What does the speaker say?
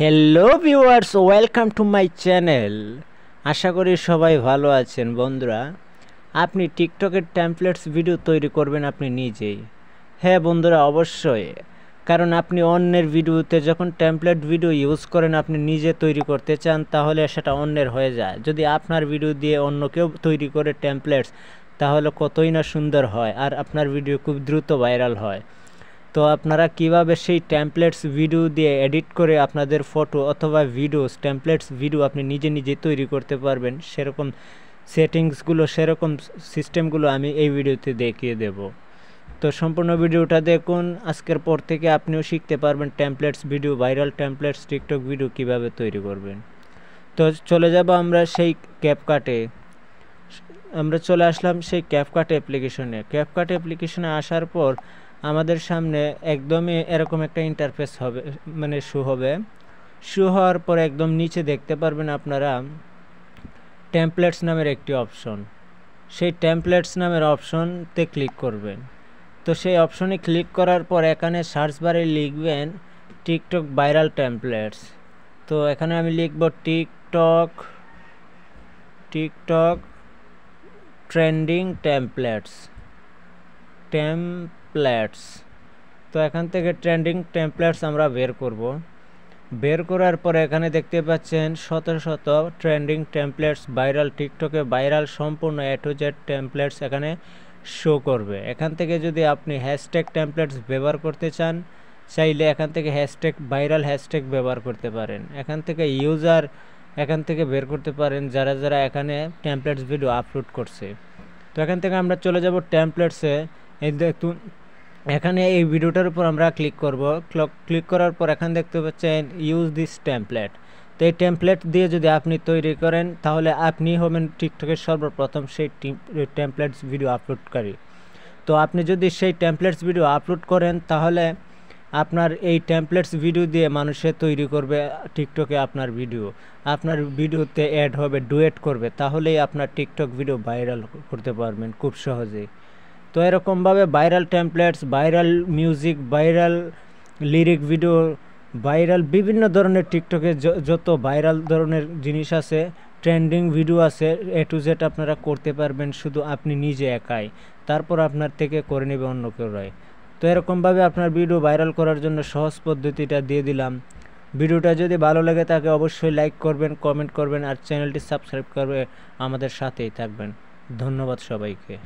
Hello viewers, welcome to my channel. আশা করি সবাই ভালো আছেন। বন্ধুরা, আপনি টিকটকের টেমপ্লেটস ভিডিও তৈরি করবেন আপনি নিজেই। হ্যাঁ বন্ধুরা, অবশ্যই। কারণ আপনি অন্যের ভিডিওতে যখন টেমপ্লেট ভিডিও ইউজ করেন, আপনি নিজে তৈরি করতে চান, তাহলে সেটা অন্যের হয়ে যায়। যদি আপনার ভিডিও দিয়ে অন্য কেউ তৈরি করে টেমপ্লেটস, তাহলে কতই না সুন্দর হয়, আর আপনার ভিডিও খুব দ্রুত ভাইরাল হয়। তো আপনারা কিভাবে সেই টেমপ্লেটস ভিডিও দিয়ে এডিট করে আপনাদের ফটো অথবা ভিডিওস টেমপ্লেটস ভিডিও আপনি নিজে নিজে তৈরি করতে পারবেন, সেরকম সেটিংসগুলো, সেরকম সিস্টেমগুলো আমি এই ভিডিওতে দেখিয়ে দেব। তো সম্পূর্ণ ভিডিওটা দেখুন। আজকের পর থেকে আপনিও শিখতে পারবেন templates video, viral templates TikTok video কিভাবে তৈরি করবেন। তো চলে যাব আমরা সেই ক্যাপকাটে। আমরা চলে আসলাম সেই ক্যাপকাট অ্যাপ্লিকেশনে। ক্যাপকাট অ্যাপ্লিকেশনে আসার পর আমাদের সামনে একদমই এরকম একটা ইন্টারফেস হবে, মানে শো হওয়ার পর একদম নিচে দেখতে পারবেন আপনারা টেমপ্লেটস নামের একটি অপশন। সেই টেমপ্লেটস নামের অপশনতে ক্লিক করবেন। তো সেই অপশনে ক্লিক করার পর এখানে সার্চ বারে লিখবেন টিকটক ভাইরাল টেমপ্লেটস। তো এখানে আমি লিখব টিকটক ট্রেন্ডিং টেমপ্লেটস। তো এখান থেকে ট্রেন্ডিং টেমপ্লেটস আমরা বের করব। বের করার পরে এখানে দেখতে পাচ্ছেন শত শত ট্রেন্ডিং টেমপ্লেটস ভাইরাল, টিকটকে ভাইরাল সম্পূর্ণ A to Z টেমপ্লেটস এখানে শো করবে। এখান থেকে যদি আপনি হ্যাশট্যাগ টেমপ্লেটস ব্যবহার করতে চান, চাইলে এখান থেকে হ্যাশট্যাগ ভাইরাল হ্যাশট্যাগ ব্যবহার করতে পারেন। এখান থেকে ইউজার এখান থেকে বের করতে পারেন যারা যারা এখানে টেমপ্লেটস ভিডিও আপলোড করছে। তো এখান থেকে আমরা চলে যাব টেমপ্লেটসে। এই দেখুন, এখানে এই ভিডিওটার উপর আমরা ক্লিক করব। ক্লিক করার পর এখানে দেখতে পাচ্ছেন ইউজ দিস টেমপ্লেট। তো এই টেমপ্লেট দিয়ে যদি আপনি তৈরি করেন, তাহলে আপনি হবেন টিকটকের সর্বপ্রথম সেই টেমপ্লেটস ভিডিও আপলোডকারী। তো আপনি যদি সেই টেমপ্লেটস ভিডিও আপলোড করেন, তাহলে আপনার এই টেমপ্লেটস ভিডিও দিয়ে মানুষে তৈরি করবে টিকটকে আপনার ভিডিওতে অ্যাড হবে, ডুয়েট করবে, তাহলেই আপনার টিকটক ভিডিও ভাইরাল করতে পারবেন খুব সহজেই। তো এরকমভাবে viral templates, viral music, viral lyric video, viral বিভিন্ন ধরনের টিকটকে যত ভাইরাল ধরনের জিনিস আছে, ট্রেন্ডিং ভিডিও আছে, A to Z আপনারা করতে পারবেন শুধু আপনি নিজে একাই। তারপর আপনার থেকে করে নেবে অন্য কেউ। তো এরকমভাবে আপনার ভিডিও ভাইরাল করার জন্য সহজ পদ্ধতিটা দিয়ে দিলাম। ভিডিওটা যদি ভালো লাগে তাকে অবশ্যই লাইক করবেন, কমেন্ট করবেন, আর চ্যানেলটি সাবস্ক্রাইব করে আমাদের সাথেই থাকবেন। ধন্যবাদ সবাইকে।